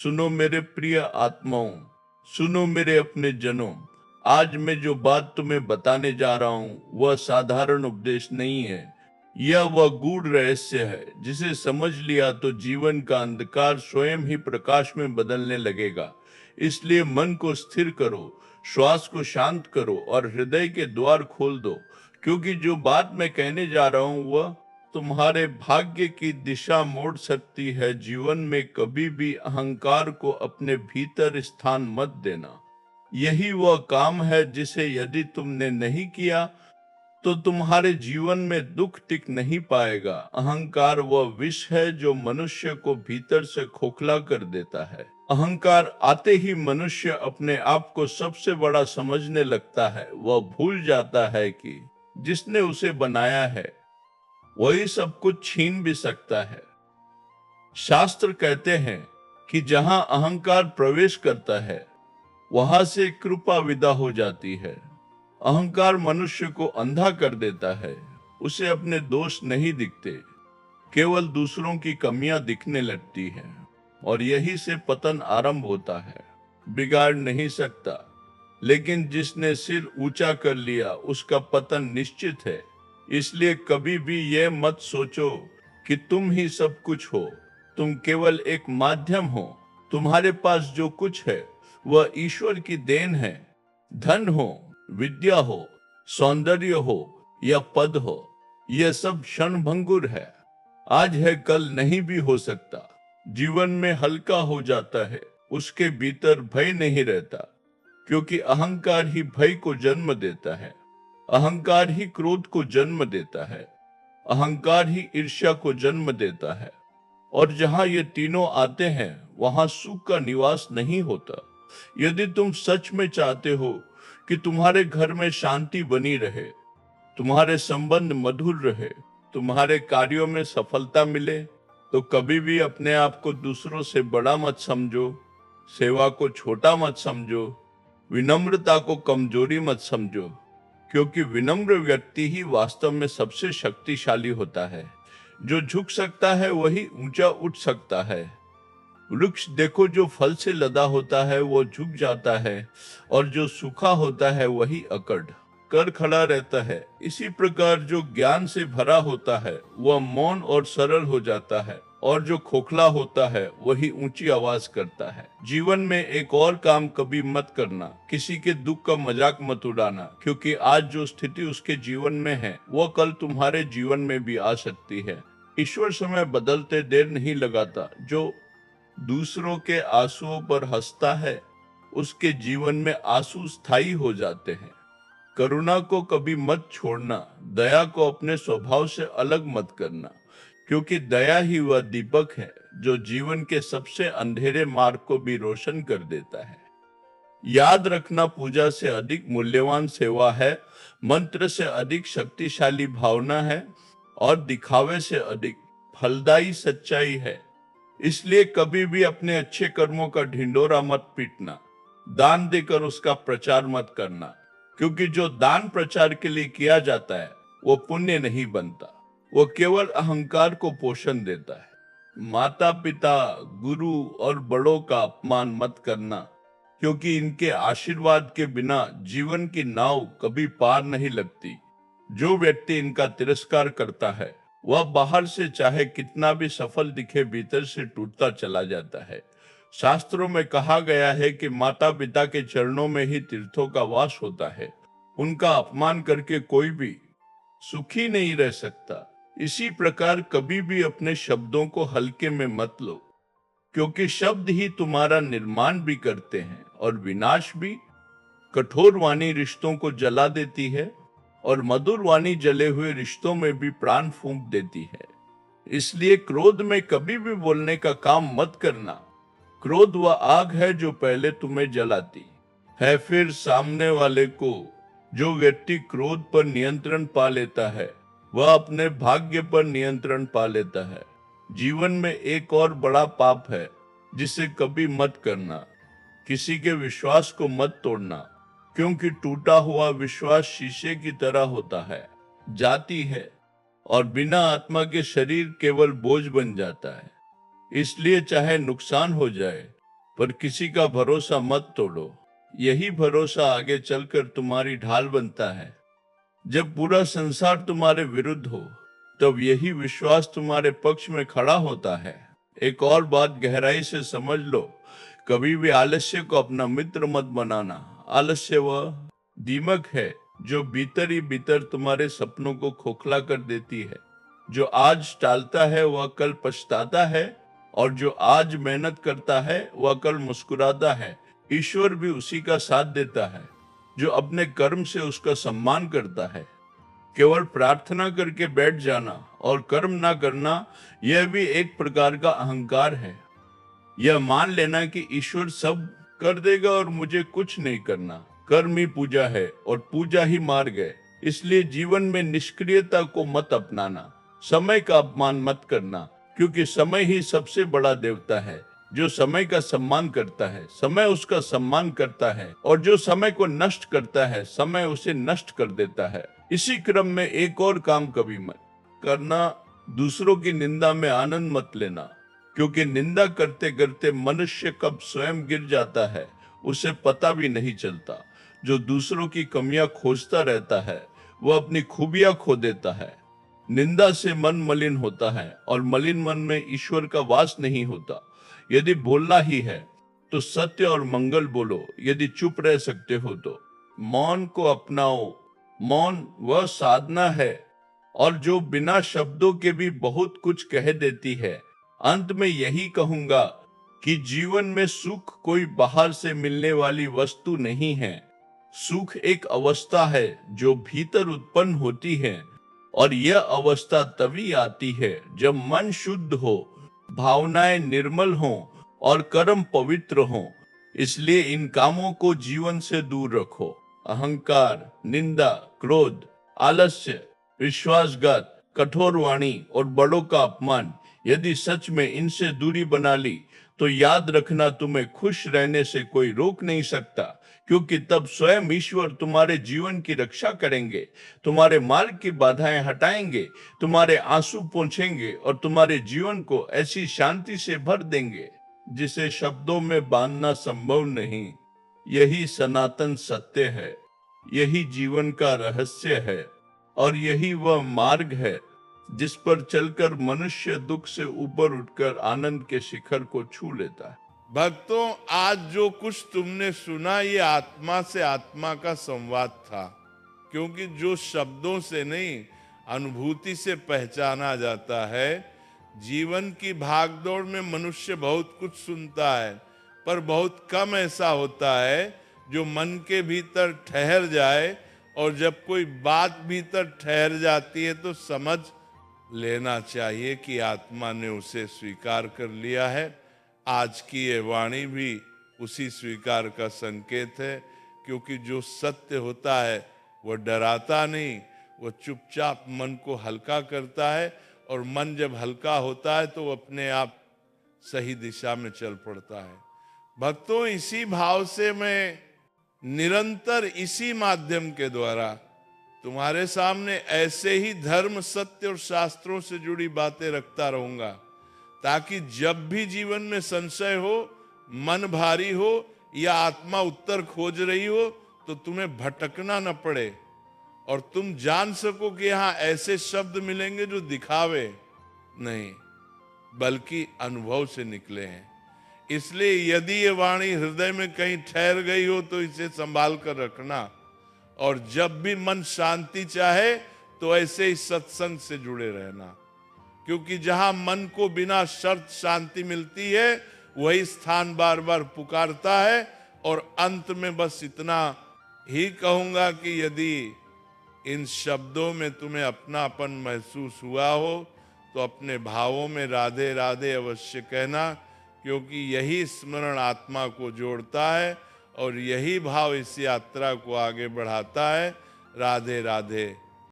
सुनो मेरे प्रिय आत्माओं, सुनो मेरे अपने जनों। आज मैं जो बात तुम्हें बताने जा रहा हूं वह साधारण उपदेश नहीं है। यह वह गूढ़ रहस्य है जिसे समझ लिया तो जीवन का अंधकार स्वयं ही प्रकाश में बदलने लगेगा। इसलिए मन को स्थिर करो, श्वास को शांत करो और हृदय के द्वार खोल दो, क्योंकि जो बात मैं कहने जा रहा हूं वह तुम्हारे भाग्य की दिशा मोड़ सकती है। जीवन में कभी भी अहंकार को अपने भीतर स्थान मत देना। यही वह काम है जिसे यदि तुमने नहीं किया तो तुम्हारे जीवन में दुख टिक नहीं पाएगा। अहंकार वह विष है जो मनुष्य को भीतर से खोखला कर देता है। अहंकार आते ही मनुष्य अपने आप को सबसे बड़ा समझने लगता है। वह भूल जाता है कि जिसने उसे बनाया है वही सब कुछ छीन भी सकता है। शास्त्र कहते हैं कि जहां अहंकार प्रवेश करता है वहां से कृपा विदा हो जाती है। अहंकार मनुष्य को अंधा कर देता है। उसे अपने दोष नहीं दिखते, केवल दूसरों की कमियां दिखने लगती हैं और यही से पतन आरंभ होता है। बिगाड़ नहीं सकता, लेकिन जिसने सिर ऊंचा कर लिया उसका पतन निश्चित है। इसलिए कभी भी यह मत सोचो कि तुम ही सब कुछ हो। तुम केवल एक माध्यम हो। तुम्हारे पास जो कुछ है वह ईश्वर की देन है। धन हो, विद्या हो, सौंदर्य हो या पद हो, यह सब क्षणभंगुर है। आज है, कल नहीं भी हो सकता। जीवन में हल्का हो जाता है, उसके भीतर भय नहीं रहता, क्योंकि अहंकार ही भय को जन्म देता है। अहंकार ही क्रोध को जन्म देता है। अहंकार ही ईर्ष्या को जन्म देता है। और जहां ये तीनों आते हैं वहां सुख का निवास नहीं होता। यदि तुम सच में चाहते हो कि तुम्हारे घर में शांति बनी रहे, तुम्हारे संबंध मधुर रहे, तुम्हारे कार्यों में सफलता मिले, तो कभी भी अपने आप को दूसरों से बड़ा मत समझो, सेवा को छोटा मत समझो, विनम्रता को कमजोरी मत समझो, क्योंकि विनम्र व्यक्ति ही वास्तव में सबसे शक्तिशाली होता है। जो झुक सकता है वही ऊंचा उठ सकता है। वृक्ष देखो, जो फल से लदा होता है वो झुक जाता है, और जो सूखा होता है वही अकड़ कर खड़ा रहता है। इसी प्रकार जो ज्ञान से भरा होता है वह मौन और सरल हो जाता है, और जो खोखला होता है वही ऊंची आवाज करता है। जीवन में एक और काम कभी मत करना, किसी के दुख का मजाक मत उड़ाना, क्योंकि आज जो स्थिति उसके जीवन में है वह कल तुम्हारे जीवन में भी आ सकती है। ईश्वर समय बदलते देर नहीं लगाता। जो दूसरों के आंसुओं पर हंसता है उसके जीवन में आंसू स्थायी हो जाते हैं। करुणा को कभी मत छोड़ना, दया को अपने स्वभाव से अलग मत करना, क्योंकि दया ही वह दीपक है जो जीवन के सबसे अंधेरे मार्ग को भी रोशन कर देता है। याद रखना, पूजा से अधिक मूल्यवान सेवा है, मंत्र से अधिक शक्तिशाली भावना है, और दिखावे से अधिक फलदायी सच्चाई है। इसलिए कभी भी अपने अच्छे कर्मों का ढिंडोरा मत पीटना, दान देकर उसका प्रचार मत करना, क्योंकि जो दान प्रचार के लिए किया जाता है वो पुण्य नहीं बनता, वो केवल अहंकार को पोषण देता है। माता पिता, गुरु और बड़ों का अपमान मत करना, क्योंकि इनके आशीर्वाद के बिना जीवन की नाव कभी पार नहीं लगती। जो व्यक्ति इनका तिरस्कार करता है वह बाहर से चाहे कितना भी सफल दिखे, भीतर से टूटता चला जाता है। शास्त्रों में कहा गया है कि माता पिता के चरणों में ही तीर्थों का वास होता है। उनका अपमान करके कोई भी सुखी नहीं रह सकता। इसी प्रकार कभी भी अपने शब्दों को हल्के में मत लो, क्योंकि शब्द ही तुम्हारा निर्माण भी करते हैं और विनाश भी। कठोर वाणी रिश्तों को जला देती है, और मधुर वाणी जले हुए रिश्तों में भी प्राण फूंक देती है। इसलिए क्रोध में कभी भी बोलने का काम मत करना। क्रोध वह आग है जो पहले तुम्हें जलाती है, फिर सामने वाले को। जो व्यक्ति क्रोध पर नियंत्रण पा लेता है वह अपने भाग्य पर नियंत्रण पा लेता है। जीवन में एक और बड़ा पाप है जिसे कभी मत करना, किसी के विश्वास को मत तोड़ना, क्योंकि टूटा हुआ विश्वास शीशे की तरह होता है, जाती है, और बिना आत्मा के शरीर केवल बोझ बन जाता है। इसलिए चाहे नुकसान हो जाए, पर किसी का भरोसा मत तोड़ो। यही भरोसा आगे चलकर तुम्हारी ढाल बनता है। जब पूरा संसार तुम्हारे विरुद्ध हो, तब यही विश्वास तुम्हारे पक्ष में खड़ा होता है। एक और बात गहराई से समझ लो, कभी भी आलस्य को अपना मित्र मत बनाना। आलस्य वह दीमक है जो भीतर ही भीतर तुम्हारे सपनों को खोखला कर देती है। जो आज टालता है वह कल पछताता है, और जो आज मेहनत करता है वह कल मुस्कुराता है। ईश्वर भी उसी का साथ देता है जो अपने कर्म से उसका सम्मान करता है। केवल प्रार्थना करके बैठ जाना और कर्म ना करना, यह भी एक प्रकार का अहंकार है। यह मान लेना कि ईश्वर सब कर देगा और मुझे कुछ नहीं करना। कर्म ही पूजा है और पूजा ही मार्ग है। इसलिए जीवन में निष्क्रियता को मत अपनाना। समय का अपमान मत करना, क्योंकि समय ही सबसे बड़ा देवता है। जो समय का सम्मान करता है, समय उसका सम्मान करता है, और जो समय को नष्ट करता है, समय उसे नष्ट कर देता है। इसी क्रम में एक और काम कभी मत करना, दूसरों की निंदा में आनंद मत लेना, क्योंकि निंदा करते करते मनुष्य कब स्वयं गिर जाता है उसे पता भी नहीं चलता। जो दूसरों की कमियां खोजता रहता है वह अपनी खूबियां खो देता है। निंदा से मन मलिन होता है, और मलिन मन में ईश्वर का वास नहीं होता। यदि बोलना ही है तो सत्य और मंगल बोलो। यदि चुप रह सकते हो तो मौन को अपनाओ। मौन वह साधना है और जो बिना शब्दों के भी बहुत कुछ कह देती है। अंत में यही कहूंगा कि जीवन में सुख कोई बाहर से मिलने वाली वस्तु नहीं है। सुख एक अवस्था है जो भीतर उत्पन्न होती है, और यह अवस्था तभी आती है जब मन शुद्ध हो, भावनाएं निर्मल हों और कर्म पवित्र हों। इसलिए इन कामों को जीवन से दूर रखो। अहंकार, निंदा, क्रोध, आलस्य, विश्वासघात, कठोर वाणी और बड़ों का अपमान, यदि सच में इनसे दूरी बना ली तो याद रखना, तुम्हें खुश रहने से कोई रोक नहीं सकता, क्योंकि तब स्वयं ईश्वर तुम्हारे जीवन की रक्षा करेंगे, तुम्हारे मार्ग की बाधाएं हटाएंगे, तुम्हारे आंसू पोंछेंगे और तुम्हारे जीवन को ऐसी शांति से भर देंगे जिसे शब्दों में बांधना संभव नहीं। यही सनातन सत्य है, यही जीवन का रहस्य है, और यही वह मार्ग है जिस पर चलकर मनुष्य दुख से ऊपर उठकर आनंद के शिखर को छू लेता है। भक्तों, आज जो कुछ तुमने सुना ये आत्मा से आत्मा का संवाद था, क्योंकि जो शब्दों से नहीं अनुभूति से पहचाना जाता है। जीवन की भागदौड़ में मनुष्य बहुत कुछ सुनता है, पर बहुत कम ऐसा होता है जो मन के भीतर ठहर जाए, और जब कोई बात भीतर ठहर जाती है तो समझ लेना चाहिए कि आत्मा ने उसे स्वीकार कर लिया है। आज की ये वाणी भी उसी स्वीकार का संकेत है, क्योंकि जो सत्य होता है वह डराता नहीं, वह चुपचाप मन को हल्का करता है, और मन जब हल्का होता है तो अपने आप सही दिशा में चल पड़ता है। भक्तों, इसी भाव से मैं निरंतर इसी माध्यम के द्वारा तुम्हारे सामने ऐसे ही धर्म, सत्य और शास्त्रों से जुड़ी बातें रखता रहूंगा, ताकि जब भी जीवन में संशय हो, मन भारी हो या आत्मा उत्तर खोज रही हो, तो तुम्हें भटकना न पड़े, और तुम जान सको कि यहां ऐसे शब्द मिलेंगे जो दिखावे नहीं बल्कि अनुभव से निकले हैं। इसलिए यदि ये वाणी हृदय में कहीं ठहर गई हो तो इसे संभाल कर रखना, और जब भी मन शांति चाहे तो ऐसे ही सत्संग से जुड़े रहना, क्योंकि जहां मन को बिना शर्त शांति मिलती है वही स्थान बार बार पुकारता है। और अंत में बस इतना ही कहूंगा कि यदि इन शब्दों में तुम्हें अपनापन महसूस हुआ हो तो अपने भावों में राधे राधे अवश्य कहना, क्योंकि यही स्मरण आत्मा को जोड़ता है और यही भाव इस यात्रा को आगे बढ़ाता है। राधे राधे।